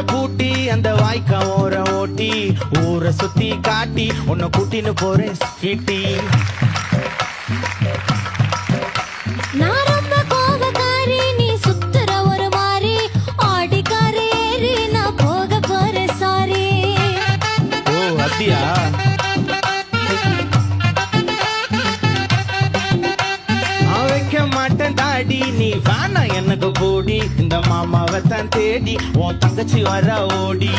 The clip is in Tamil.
பூட்டி அந்த வாய்க்கா ஓர ஓட்டி ஊரை சுத்தி காட்டி உன்னை கூட்டின்னு போறேன் ஸ்வீட்டி. நான் ரொம்ப கோபக்காரி, நீ சுத்துற ஒரு மாதிரி ஆடிக்காரி ஏறி நான் போக போறேன் சாரி. ஓ அப்படியா? நான் வைக்க மாட்டேன் தாடி, நீ வேணா எனக்கு போடி. இந்த மாமாவை தான் தேடி உன் தங்கச்சி வர ஓடி.